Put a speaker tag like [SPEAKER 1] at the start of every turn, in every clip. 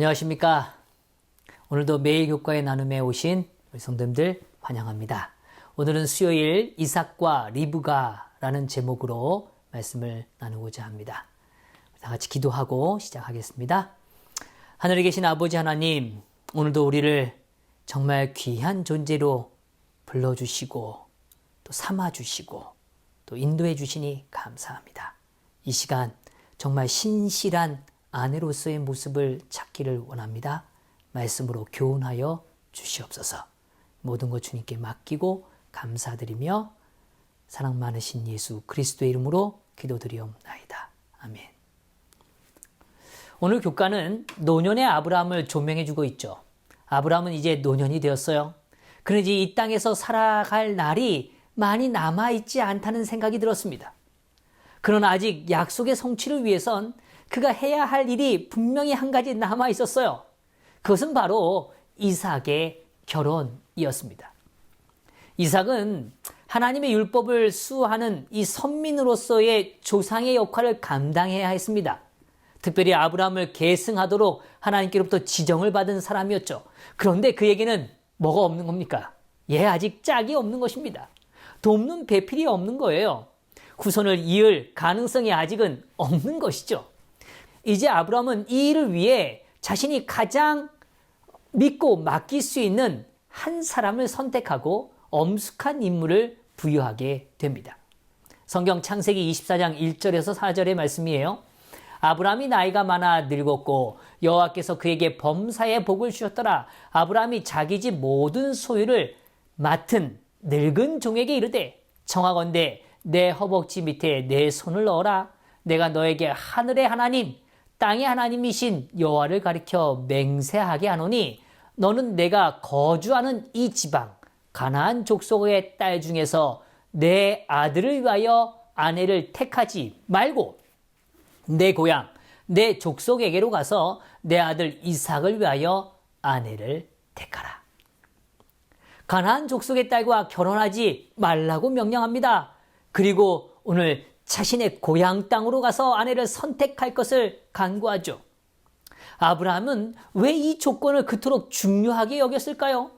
[SPEAKER 1] 안녕하십니까. 오늘도 매일 교과의 나눔에 오신 우리 성도님들 환영합니다. 오늘은 수요일 이삭과 리브가라는 제목으로 말씀을 나누고자 합니다. 다 같이 기도하고 시작하겠습니다. 하늘에 계신 아버지 하나님, 오늘도 우리를 정말 귀한 존재로 불러주시고 또 삼아주시고 또 인도해 주시니 감사합니다. 이 시간 정말 신실한 아내로서의 모습을 찾기를 원합니다. 말씀으로 교훈하여 주시옵소서. 모든 것 주님께 맡기고 감사드리며 사랑 많으신 예수 그리스도의 이름으로 기도드리옵나이다. 아멘. 오늘 교과는 노년의 아브라함을 조명해 주고 있죠. 아브라함은 이제 노년이 되었어요. 그런지 이 땅에서 살아갈 날이 많이 남아있지 않다는 생각이 들었습니다. 그러나 아직 약속의 성취를 위해선 그가 해야 할 일이 분명히 한 가지 남아 있었어요. 그것은 바로 이삭의 결혼이었습니다. 이삭은 하나님의 율법을 수호하는 이 선민으로서의 조상의 역할을 감당해야 했습니다. 특별히 아브라함을 계승하도록 하나님께로부터 지정을 받은 사람이었죠. 그런데 그에게는 뭐가 없는 겁니까? 아직 짝이 없는 것입니다. 돕는 배필이 없는 거예요. 후손을 이을 가능성이 아직은 없는 것이죠. 이제 아브라함은 이 일을 위해 자신이 가장 믿고 맡길 수 있는 한 사람을 선택하고 엄숙한 임무를 부여하게 됩니다. 성경 창세기 24장 1절에서 4절의 말씀이에요. 아브라함이 나이가 많아 늙었고 여호와께서 그에게 범사의 복을 주셨더라. 아브라함이 자기 집 모든 소유를 맡은 늙은 종에게 이르되 청하건대 내 허벅지 밑에 내 손을 넣어라. 내가 너에게 하늘의 하나님 땅의 하나님이신 여호와를 가리켜 맹세하게 하노니 너는 내가 거주하는 이 지방 가나안 족속의 딸 중에서 내 아들을 위하여 아내를 택하지 말고 내 고향 내 족속에게로 가서 내 아들 이삭을 위하여 아내를 택하라. 가나안 족속의 딸과 결혼하지 말라고 명령합니다. 그리고 오늘 자신의 고향 땅으로 가서 아내를 선택할 것을 간구하죠. 아브라함은 왜 이 조건을 그토록 중요하게 여겼을까요?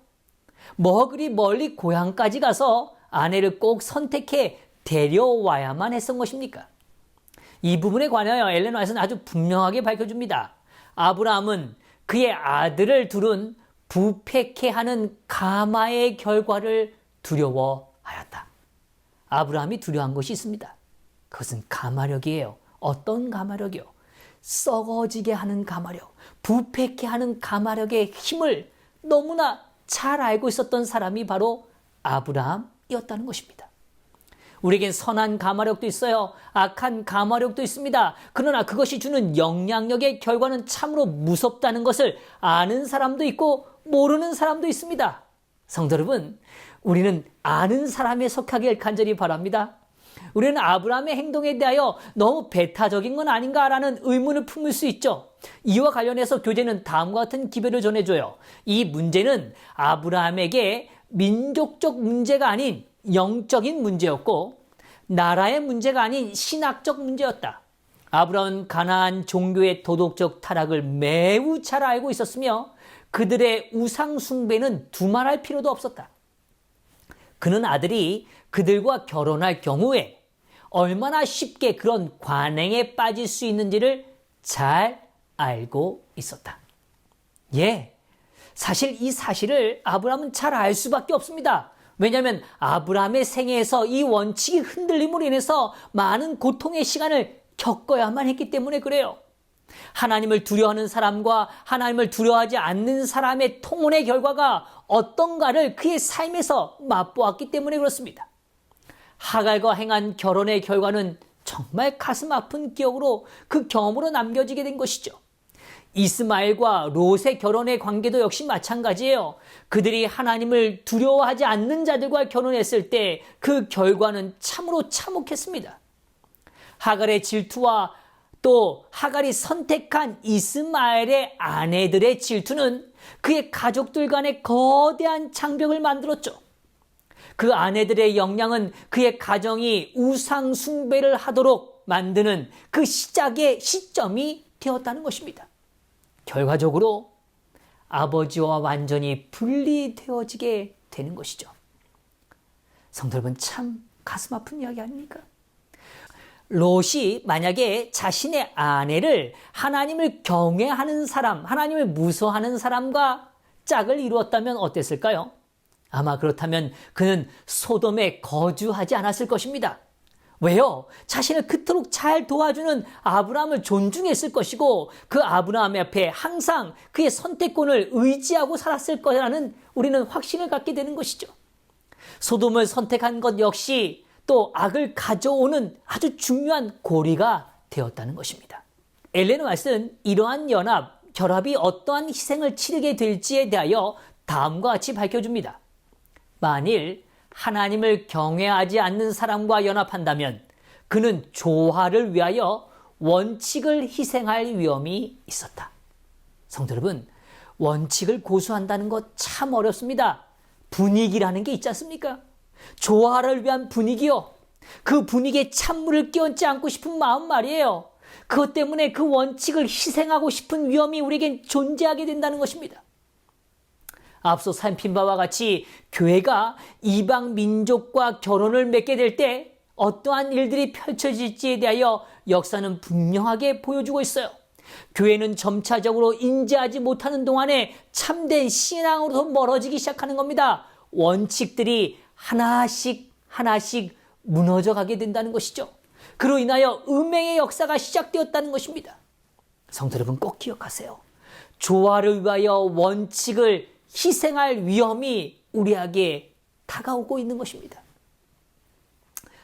[SPEAKER 1] 뭐 그리 멀리 고향까지 가서 아내를 꼭 선택해 데려와야만 했던 것입니까? 이 부분에 관하여 엘렌 화이트는 아주 분명하게 밝혀줍니다. 아브라함은 그의 아들을 두른 부패케 하는 가마의 결과를 두려워하였다. 아브라함이 두려워한 것이 있습니다. 그것은 가마력이에요. 어떤 가마력이요? 썩어지게 하는 가마력, 부패케 하는 가마력의 힘을 너무나 잘 알고 있었던 사람이 바로 아브라함이었다는 것입니다. 우리에겐 선한 가마력도 있어요. 악한 가마력도 있습니다. 그러나 그것이 주는 영향력의 결과는 참으로 무섭다는 것을 아는 사람도 있고 모르는 사람도 있습니다. 성도 여러분, 우리는 아는 사람에 속하길 간절히 바랍니다. 우리는 아브라함의 행동에 대하여 너무 배타적인 건 아닌가라는 의문을 품을 수 있죠. 이와 관련해서 교재는 다음과 같은 기별을 전해줘요. 이 문제는 아브라함에게 민족적 문제가 아닌 영적인 문제였고 나라의 문제가 아닌 신학적 문제였다. 아브라함은 가나안 종교의 도덕적 타락을 매우 잘 알고 있었으며 그들의 우상 숭배는 두말할 필요도 없었다. 그는 아들이 그들과 결혼할 경우에 얼마나 쉽게 그런 관행에 빠질 수 있는지를 잘 알고 있었다. 사실 이 사실을 아브라함은 잘 알 수밖에 없습니다. 왜냐하면 아브라함의 생애에서 이 원칙이 흔들림으로 인해서 많은 고통의 시간을 겪어야만 했기 때문에 그래요. 하나님을 두려워하는 사람과 하나님을 두려워하지 않는 사람의 통혼의 결과가 어떤가를 그의 삶에서 맛보았기 때문에 그렇습니다. 하갈과 행한 결혼의 결과는 정말 가슴 아픈 기억으로 그 경험으로 남겨지게 된 것이죠. 이스마엘과 롯의 결혼의 관계도 역시 마찬가지예요. 그들이 하나님을 두려워하지 않는 자들과 결혼했을 때 그 결과는 참으로 참혹했습니다. 하갈의 질투와 또 하갈이 선택한 이스마엘의 아내들의 질투는 그의 가족들 간에 거대한 장벽을 만들었죠. 그 아내들의 역량은 그의 가정이 우상 숭배를 하도록 만드는 그 시작의 시점이 되었다는 것입니다. 결과적으로 아버지와 완전히 분리되어지게 되는 것이죠. 성도 여러분, 참 가슴 아픈 이야기 아닙니까? 롯이 만약에 자신의 아내를 하나님을 경외하는 사람, 하나님을 무서워하는 사람과 짝을 이루었다면 어땠을까요? 아마 그렇다면 그는 소돔에 거주하지 않았을 것입니다. 왜요? 자신을 그토록 잘 도와주는 아브라함을 존중했을 것이고 그 아브라함 앞에 항상 그의 선택권을 의지하고 살았을 거라는 우리는 확신을 갖게 되는 것이죠. 소돔을 선택한 것 역시 또 악을 가져오는 아주 중요한 고리가 되었다는 것입니다. 엘렌 왓은 이러한 결합이 어떠한 희생을 치르게 될지에 대하여 다음과 같이 밝혀줍니다. 만일 하나님을 경외하지 않는 사람과 연합한다면 그는 조화를 위하여 원칙을 희생할 위험이 있었다. 성도 여러분, 원칙을 고수한다는 것 참 어렵습니다. 분위기라는 게 있지 않습니까? 조화를 위한 분위기요. 그 분위기에 찬물을 끼얹지 않고 싶은 마음 말이에요. 그것 때문에 그 원칙을 희생하고 싶은 위험이 우리에겐 존재하게 된다는 것입니다. 앞서 살핀 바와 같이 교회가 이방 민족과 결혼을 맺게 될 때 어떠한 일들이 펼쳐질지에 대하여 역사는 분명하게 보여주고 있어요. 교회는 점차적으로 인지하지 못하는 동안에 참된 신앙으로서 멀어지기 시작하는 겁니다. 원칙들이 하나씩 무너져 가게 된다는 것이죠. 그로 인하여 음행의 역사가 시작되었다는 것입니다. 성도 여러분, 꼭 기억하세요. 조화를 위하여 원칙을 희생할 위험이 우리에게 다가오고 있는 것입니다.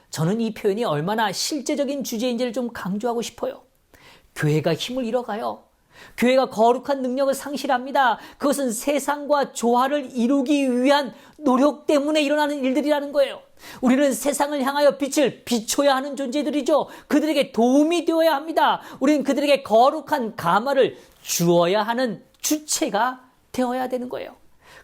[SPEAKER 1] 저는 이 표현이 얼마나 실제적인 주제인지를 좀 강조하고 싶어요. 교회가 힘을 잃어가요. 교회가 거룩한 능력을 상실합니다. 그것은 세상과 조화를 이루기 위한 노력 때문에 일어나는 일들이라는 거예요. 우리는 세상을 향하여 빛을 비춰야 하는 존재들이죠. 그들에게 도움이 되어야 합니다. 우리는 그들에게 거룩한 가마를 주어야 하는 주체가 되어야 되는 거예요.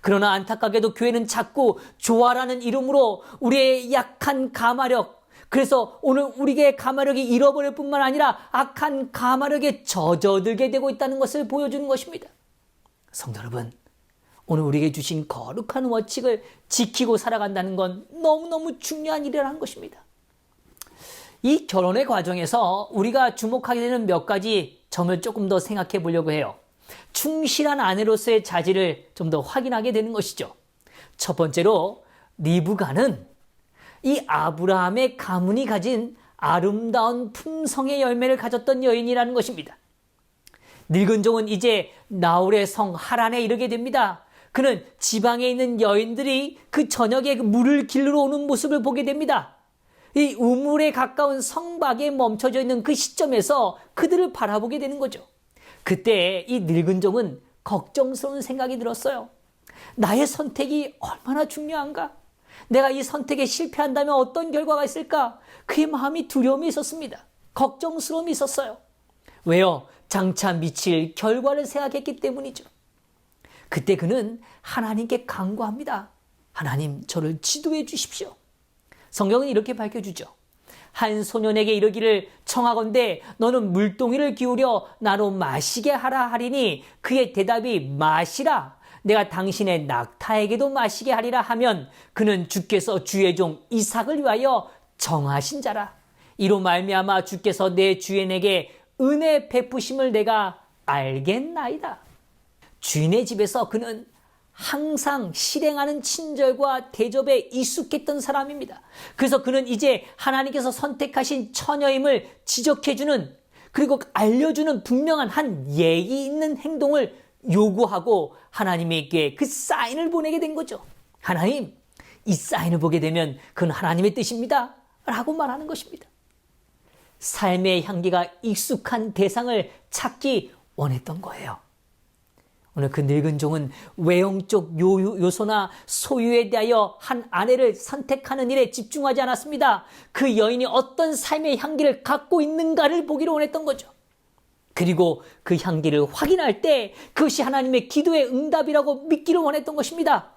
[SPEAKER 1] 그러나 안타깝게도 교회는 자꾸 조화라는 이름으로 우리의 약한 가마력, 그래서 오늘 우리의 가마력이 잃어버릴 뿐만 아니라 악한 가마력에 젖어들게 되고 있다는 것을 보여주는 것입니다. 성도 여러분, 오늘 우리에게 주신 거룩한 원칙을 지키고 살아간다는 건 너무너무 중요한 일이라는 것입니다. 이 결혼의 과정에서 우리가 주목하게 되는 몇 가지 점을 조금 더 생각해 보려고 해요. 충실한 아내로서의 자질을 좀 더 확인하게 되는 것이죠. 첫 번째로 리브가는 이 아브라함의 가문이 가진 아름다운 품성의 열매를 가졌던 여인이라는 것입니다. 늙은 종은 이제 나홀의 성 하란에 이르게 됩니다. 그는 지방에 있는 여인들이 그 저녁에 물을 길러 오는 모습을 보게 됩니다. 이 우물에 가까운 성곽에 멈춰져 있는 그 시점에서 그들을 바라보게 되는 거죠. 그때 이 늙은 종은 걱정스러운 생각이 들었어요. 나의 선택이 얼마나 중요한가? 내가 이 선택에 실패한다면 어떤 결과가 있을까? 그의 마음이 두려움이 있었습니다. 걱정스러움이 있었어요. 왜요? 장차 미칠 결과를 생각했기 때문이죠. 그때 그는 하나님께 간구합니다. 하나님, 저를 지도해 주십시오. 성경은 이렇게 밝혀주죠. 한 소년에게 이르기를 청하건대 너는 물동이를 기울여 나로 마시게 하라 하리니 그의 대답이 마시라. 내가 당신의 낙타에게도 마시게 하리라 하면 그는 주께서 주의 종 이삭을 위하여 정하신 자라. 이로 말미암아 주께서 내 주인에게 은혜 베푸심을 내가 알겠나이다. 주인의 집에서 그는 항상 실행하는 친절과 대접에 익숙했던 사람입니다. 그래서 그는 이제 하나님께서 선택하신 처녀임을 지적해주는, 그리고 알려주는 분명한 한 예의 있는 행동을 요구하고 하나님에게 그 사인을 보내게 된 거죠. 하나님, 이 사인을 보게 되면 그건 하나님의 뜻입니다 라고 말하는 것입니다. 삶의 향기가 익숙한 대상을 찾기 원했던 거예요. 오늘 그 늙은 종은 외형적 요소나 소유에 대하여 한 아내를 선택하는 일에 집중하지 않았습니다. 그 여인이 어떤 삶의 향기를 갖고 있는가를 보기를 원했던 거죠. 그리고 그 향기를 확인할 때 그것이 하나님의 기도의 응답이라고 믿기를 원했던 것입니다.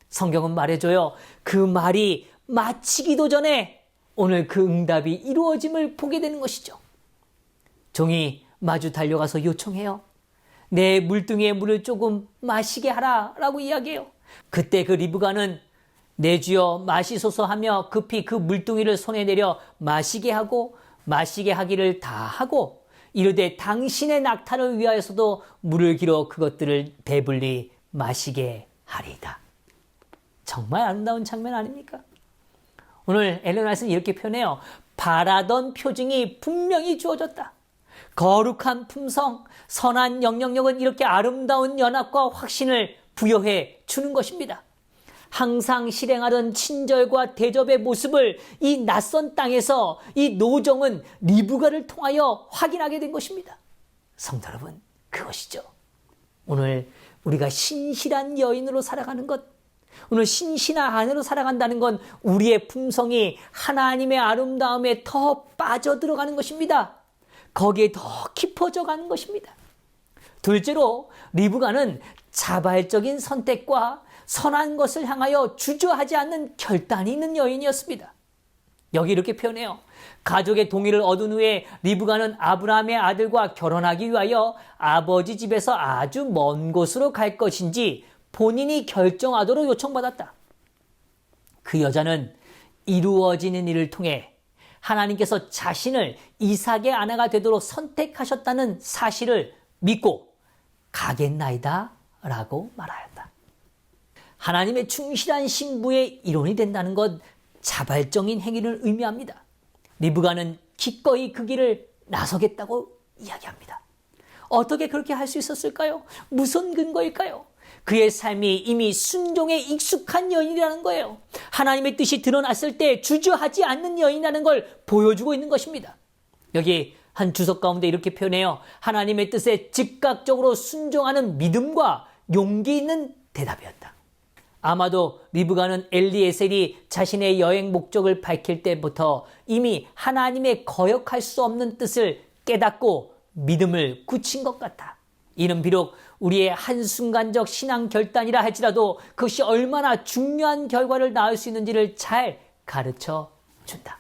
[SPEAKER 1] 성경은 말해줘요. 그 말이 마치기도 전에 오늘 그 응답이 이루어짐을 보게 되는 것이죠. 종이 마주 달려가서 요청해요. 내 물등에 물을 조금 마시게 하라 라고 이야기해요. 그때 그 리브가는 내 주여 마시소서 하며 급히 그 물뚱이를 손에 내려 마시게 하고 마시게 하기를 다 하고 이르되 당신의 낙타를 위하여서도 물을 길어 그것들을 배불리 마시게 하리이다. 정말 아름다운 장면 아닙니까? 오늘 엘렌 화이트는 이렇게 표현해요. 바라던 표징이 분명히 주어졌다. 거룩한 품성, 선한 영향력은 이렇게 아름다운 연합과 확신을 부여해 주는 것입니다. 항상 실행하던 친절과 대접의 모습을 이 낯선 땅에서 이 노정은 리브가를 통하여 확인하게 된 것입니다. 성도 여러분, 그것이죠. 오늘 우리가 신실한 여인으로 살아가는 것, 오늘 신실한 아내로 살아간다는 건 우리의 품성이 하나님의 아름다움에 더 빠져들어가는 것입니다. 거기에 더 깊어져 가는 것입니다. 둘째로 리브가는 자발적인 선택과 선한 것을 향하여 주저하지 않는 결단이 있는 여인이었습니다. 여기 이렇게 표현해요. 가족의 동의를 얻은 후에 리브가는 아브라함의 아들과 결혼하기 위하여 아버지 집에서 아주 먼 곳으로 갈 것인지 본인이 결정하도록 요청받았다. 그 여자는 이루어지는 일을 통해 하나님께서 자신을 이삭의 아내가 되도록 선택하셨다는 사실을 믿고 가겠나이다 라고 말하였다. 하나님의 충실한 신부의 일원이 된다는 것, 자발적인 행위를 의미합니다. 리브가는 기꺼이 그 길을 나서겠다고 이야기합니다. 어떻게 그렇게 할 수 있었을까요? 무슨 근거일까요? 그의 삶이 이미 순종에 익숙한 여인이라는 거예요. 하나님의 뜻이 드러났을 때 주저하지 않는 여인이라는 걸 보여주고 있는 것입니다. 여기 한 주석 가운데 이렇게 표현해요. 하나님의 뜻에 즉각적으로 순종하는 믿음과 용기 있는 대답이었다. 아마도 리브가는 엘리에셀이 자신의 여행 목적을 밝힐 때부터 이미 하나님의 거역할 수 없는 뜻을 깨닫고 믿음을 굳힌 것 같다. 이는 비록 우리의 한순간적 신앙 결단이라 할지라도 그것이 얼마나 중요한 결과를 낳을 수 있는지를 잘 가르쳐 준다.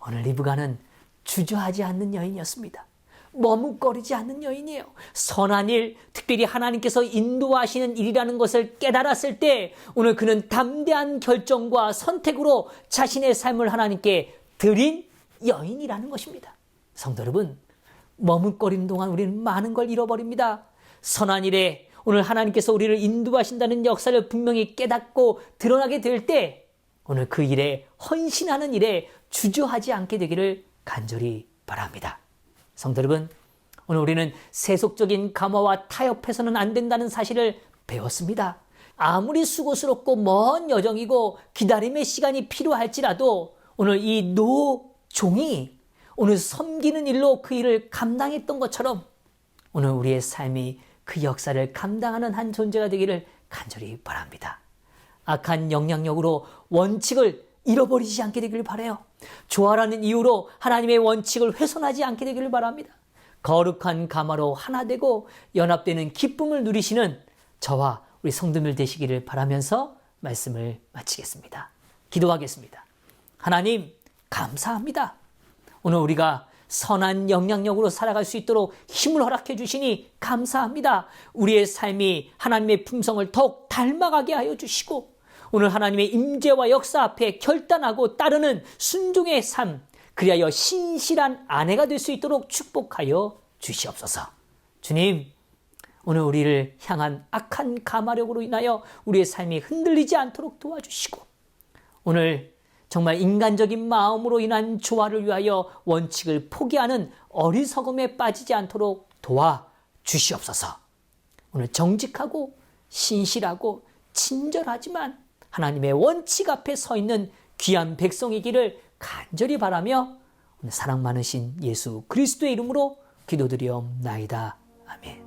[SPEAKER 1] 오늘 리브가는 주저하지 않는 여인이었습니다. 머뭇거리지 않는 여인이에요. 선한 일, 특별히 하나님께서 인도하시는 일이라는 것을 깨달았을 때 오늘 그는 담대한 결정과 선택으로 자신의 삶을 하나님께 드린 여인이라는 것입니다. 성도 여러분, 머뭇거리는 동안 우리는 많은 걸 잃어버립니다. 선한 일에 오늘 하나님께서 우리를 인도하신다는 역사를 분명히 깨닫고 드러나게 될 때 오늘 그 일에 헌신하는 일에 주저하지 않게 되기를 간절히 바랍니다. 성도 여러분, 오늘 우리는 세속적인 감화와 타협해서는 안 된다는 사실을 배웠습니다. 아무리 수고스럽고 먼 여정이고 기다림의 시간이 필요할지라도 오늘 이 노종이 오늘 섬기는 일로 그 일을 감당했던 것처럼 오늘 우리의 삶이 그 역사를 감당하는 한 존재가 되기를 간절히 바랍니다. 악한 영향력으로 원칙을 잃어버리지 않게 되기를 바라요. 좋아라는 이유로 하나님의 원칙을 훼손하지 않게 되기를 바랍니다. 거룩한 가마로 하나 되고 연합되는 기쁨을 누리시는 저와 우리 성도들 되시기를 바라면서 말씀을 마치겠습니다. 기도하겠습니다. 하나님, 감사합니다. 오늘 우리가 선한 영향력으로 살아갈 수 있도록 힘을 허락해 주시니 감사합니다. 우리의 삶이 하나님의 품성을 더욱 닮아가게 하여 주시고 오늘 하나님의 임재와 역사 앞에 결단하고 따르는 순종의 삶, 그리하여 신실한 아내가 될 수 있도록 축복하여 주시옵소서. 주님, 오늘 우리를 향한 악한 가마력으로 인하여 우리의 삶이 흔들리지 않도록 도와주시고 오늘 정말 인간적인 마음으로 인한 조화를 위하여 원칙을 포기하는 어리석음에 빠지지 않도록 도와주시옵소서. 오늘 정직하고 신실하고 친절하지만 하나님의 원칙 앞에 서 있는 귀한 백성이기를 간절히 바라며 오늘 사랑 많으신 예수 그리스도의 이름으로 기도드리옵나이다. 아멘.